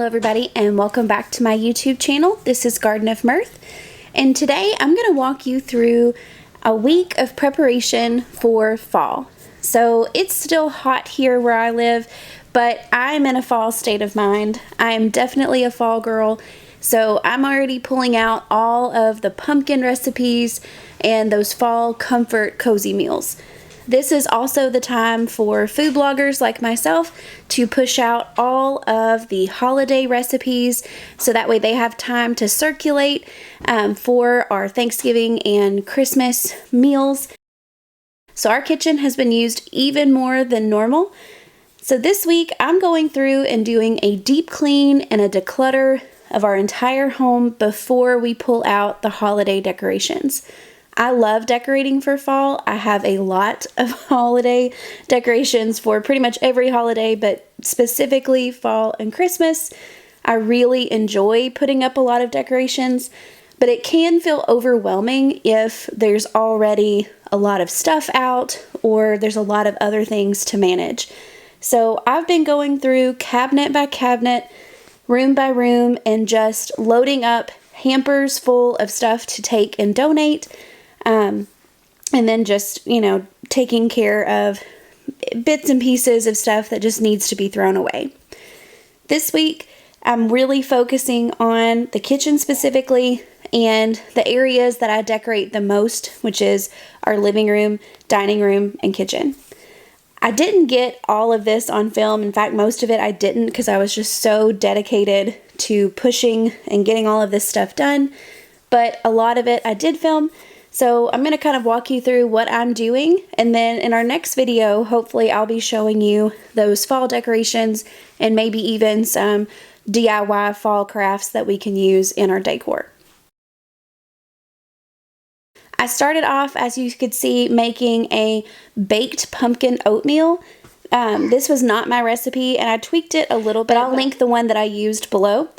everybody, and welcome back to my YouTube channel. This is Garden of Mirth, and today I'm going to walk you through a week of preparation for fall. So it's still hot here where I live, but I'm in a fall state of mind. I am definitely a fall girl, so I'm already pulling out all of the pumpkin recipes and those fall comfort cozy meals. This is also the time for food bloggers like myself to push out all of the holiday recipes so that way they have time to circulate for our Thanksgiving and Christmas meals. So our kitchen has been used even more than normal. So this week I'm going through and doing a deep clean and a declutter of our entire home before we pull out the holiday decorations. I love decorating for fall. I have a lot of holiday decorations for pretty much every holiday, but specifically fall and Christmas. I really enjoy putting up a lot of decorations, but it can feel overwhelming if there's already a lot of stuff out or there's a lot of other things to manage. So I've been going through cabinet by cabinet, room by room, and just loading up hampers full of stuff to take and donate. And then just, taking care of bits and pieces of stuff that just needs to be thrown away. This week, I'm really focusing on the kitchen specifically and the areas that I decorate the most, which is our living room, dining room, and kitchen. I didn't get all of this on film. In fact, most of it I didn't because I was just so dedicated to pushing and getting all of this stuff done. But a lot of it I did film. So I'm going to kind of walk you through what I'm doing, and then in our next video, hopefully I'll be showing you those fall decorations and maybe even some DIY fall crafts that we can use in our decor. I started off, as you could see, making a baked pumpkin oatmeal. This was not my recipe, and I tweaked it a little bit. I'll link the one that I used below.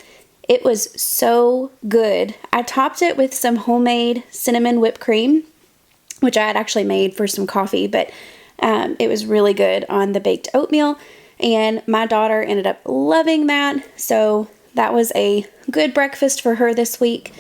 It was so good. I topped it with some homemade cinnamon whipped cream, which I had actually made for some coffee, but it was really good on the baked oatmeal, and my daughter ended up loving that, so that was a good breakfast for her this week.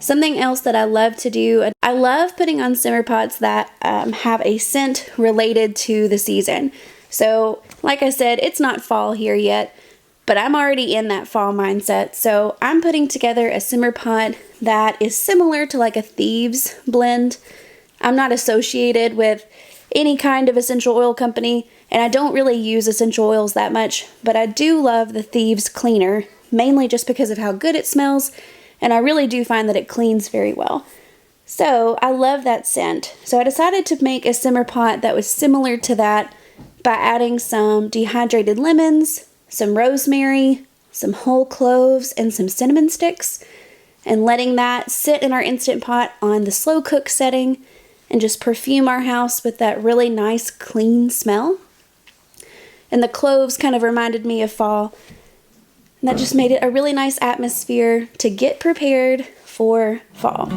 Something else that I love to do, I love putting on simmer pots that have a scent related to the season. So, like I said, it's not fall here yet, but I'm already in that fall mindset. So I'm putting together a simmer pot that is similar to like a Thieves blend. I'm not associated with any kind of essential oil company, and I don't really use essential oils that much, but I do love the Thieves cleaner, mainly just because of how good it smells. And I really do find that it cleans very well. So I love that scent. So I decided to make a simmer pot that was similar to that by adding some dehydrated lemons, some rosemary, some whole cloves, and some cinnamon sticks, and letting that sit in our Instant Pot on the slow cook setting and just perfume our house with that really nice clean smell. And the cloves kind of reminded me of fall. And that just made it a really nice atmosphere to get prepared for fall.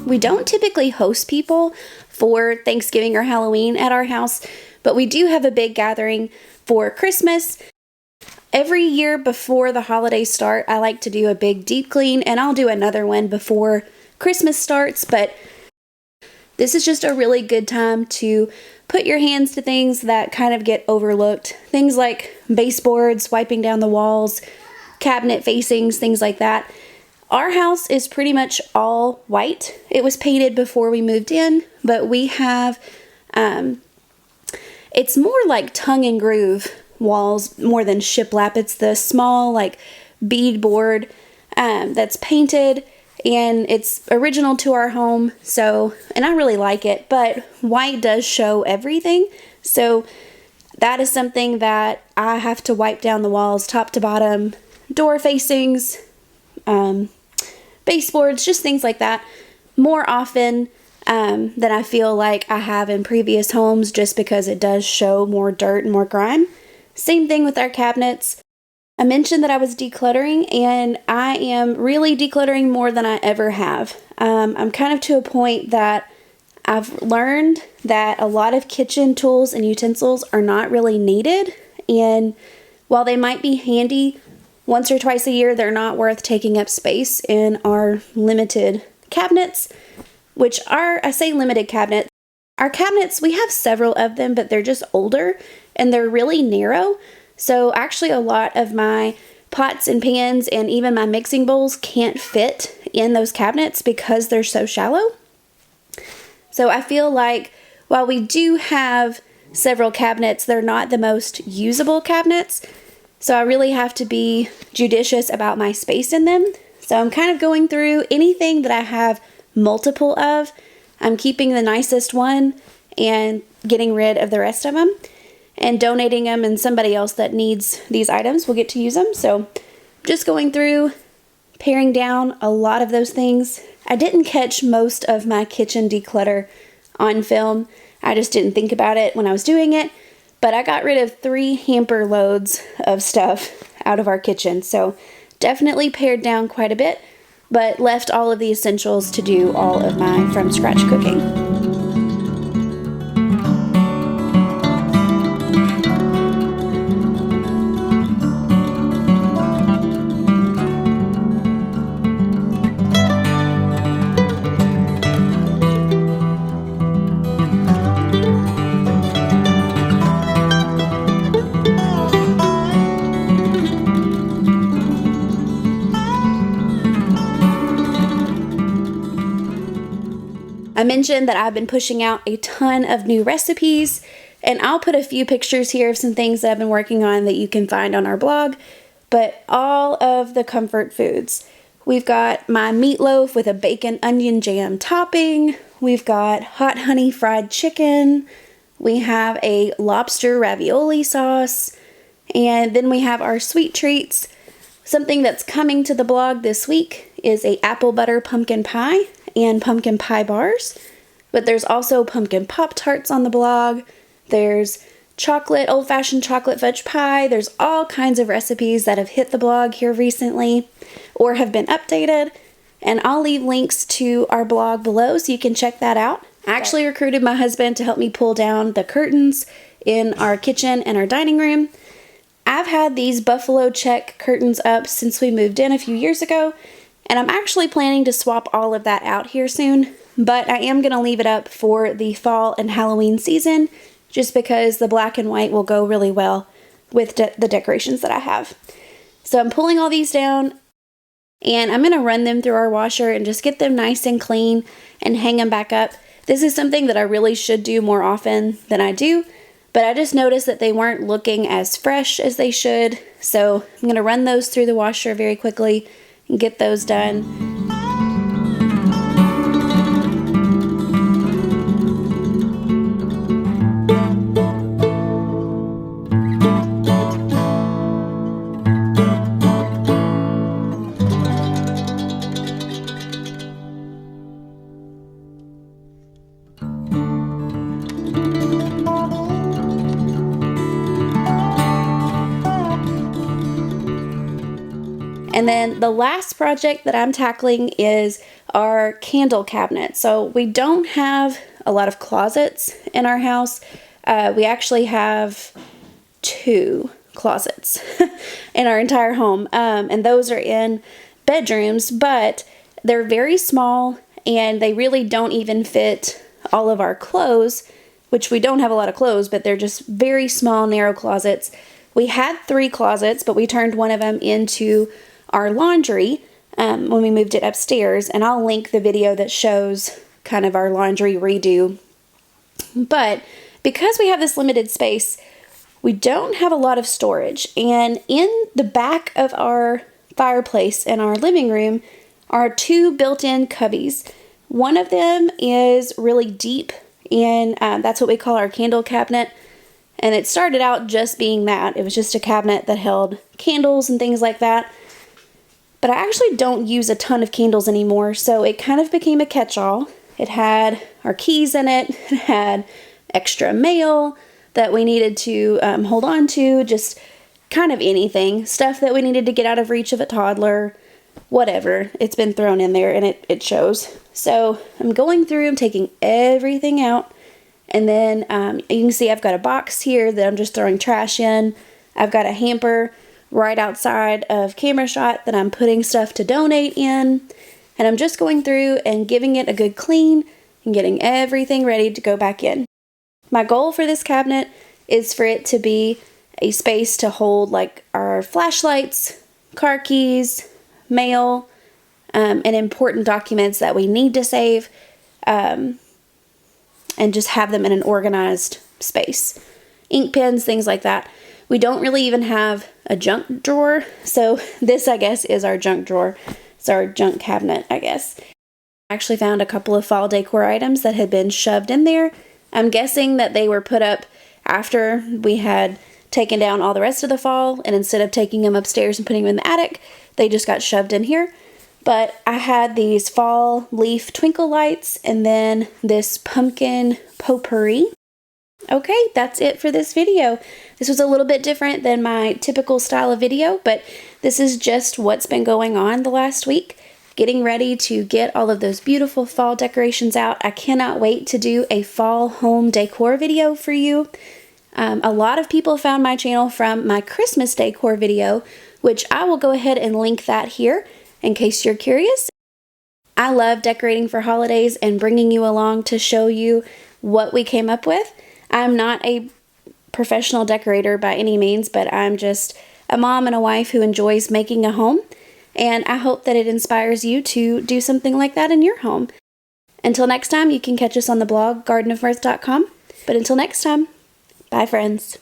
We don't typically host people for Thanksgiving or Halloween at our house, but we do have a big gathering for Christmas. Every year before the holidays start, I like to do a big deep clean, and I'll do another one before Christmas starts, but this is just a really good time to put your hands to things that kind of get overlooked. Things like baseboards, wiping down the walls, cabinet facings, things like that. Our house is pretty much all white. It was painted before we moved in, but we have, it's more like tongue and groove walls more than shiplap. It's the small like bead board that's painted, and it's original to our home. So, and I really like it, but white does show everything. So that is something that I have to wipe down the walls top to bottom, door facings, baseboards, just things like that more often than I feel like I have in previous homes, just because it does show more dirt and more grime. Same thing with our cabinets. I mentioned that I was decluttering, and I am really decluttering more than I ever have. I'm kind of to a point that I've learned that a lot of kitchen tools and utensils are not really needed, and while they might be handy once or twice a year, they're not worth taking up space in our limited cabinets, which are, I say limited cabinets. Our cabinets, we have several of them, but they're just older and they're really narrow. So actually a lot of my pots and pans and even my mixing bowls can't fit in those cabinets because they're so shallow. So I feel like while we do have several cabinets, they're not the most usable cabinets. So I really have to be judicious about my space in them. So I'm kind of going through anything that I have multiple of. I'm keeping the nicest one and getting rid of the rest of them and donating them, and somebody else that needs these items will get to use them. So just going through, paring down a lot of those things. I didn't catch most of my kitchen declutter on film. I just didn't think about it when I was doing it. But I got rid of 3 hamper loads of stuff out of our kitchen. So definitely pared down quite a bit, but left all of the essentials to do all of my from scratch cooking. I mentioned that I've been pushing out a ton of new recipes, and I'll put a few pictures here of some things that I've been working on that you can find on our blog, but all of the comfort foods. We've got my meatloaf with a bacon onion jam topping. We've got hot honey fried chicken. We have a lobster ravioli sauce, and then we have our sweet treats. Something that's coming to the blog this week is a apple butter pumpkin pie and pumpkin pie bars, but there's also pumpkin Pop-Tarts on the blog. There's chocolate, old-fashioned chocolate fudge pie. There's all kinds of recipes that have hit the blog here recently or have been updated, and I'll leave links to our blog below so you can check that out. I actually recruited my husband to help me pull down the curtains in our kitchen and our dining room. I've had these buffalo check curtains up since we moved in a few years ago, and I'm actually planning to swap all of that out here soon, but I am going to leave it up for the fall and Halloween season just because the black and white will go really well with the decorations that I have. So I'm pulling all these down, and I'm going to run them through our washer and just get them nice and clean and hang them back up. This is something that I really should do more often than I do, but I just noticed that they weren't looking as fresh as they should. So I'm going to run those through the washer very quickly and get those done. And then the last project that I'm tackling is our candle cabinet. So we don't have a lot of closets in our house. We actually have 2 closets in our entire home. And those are in bedrooms, but they're very small and they really don't even fit all of our clothes. which we don't have a lot of clothes, but they're just very small, narrow closets. We had 3 closets, but we turned one of them into our laundry when we moved it upstairs, and I'll link the video that shows kind of our laundry redo. But because we have this limited space, we don't have a lot of storage, and in the back of our fireplace in our living room are 2 built-in cubbies. One of them is really deep, and that's what we call our candle cabinet. And it started out just being that. It was just a cabinet that held candles and things like that. But I actually don't use a ton of candles anymore, so it kind of became a catch-all. It had our keys in it. It had extra mail that we needed to hold on to, just kind of anything. Stuff that we needed to get out of reach of a toddler, whatever. It's been thrown in there, and it shows. So I'm going through, I'm taking everything out. And then you can see I've got a box here that I'm just throwing trash in. I've got a hamper right outside of camera shot that I'm putting stuff to donate in. And I'm just going through and giving it a good clean and getting everything ready to go back in. My goal for this cabinet is for it to be a space to hold like our flashlights, car keys, mail, and important documents that we need to save. And just have them in an organized space. Ink pens, things like that. We don't really even have a junk drawer, so this, I guess, is our junk drawer. It's our junk cabinet, I guess. I actually found a couple of fall decor items that had been shoved in there. I'm guessing that they were put up after we had taken down all the rest of the fall, and instead of taking them upstairs and putting them in the attic, they just got shoved in here. But I had these fall leaf twinkle lights and then this pumpkin potpourri. Okay, that's it for this video. This was a little bit different than my typical style of video, but this is just what's been going on the last week. Getting ready to get all of those beautiful fall decorations out. I cannot wait to do a fall home decor video for you. A lot of people found my channel from my Christmas decor video, which I will go ahead and link that here in case you're curious. I love decorating for holidays and bringing you along to show you what we came up with. I'm not a professional decorator by any means, but I'm just a mom and a wife who enjoys making a home, and I hope that it inspires you to do something like that in your home. Until next time, you can catch us on the blog gardenofmirth.com. But until next time, bye friends.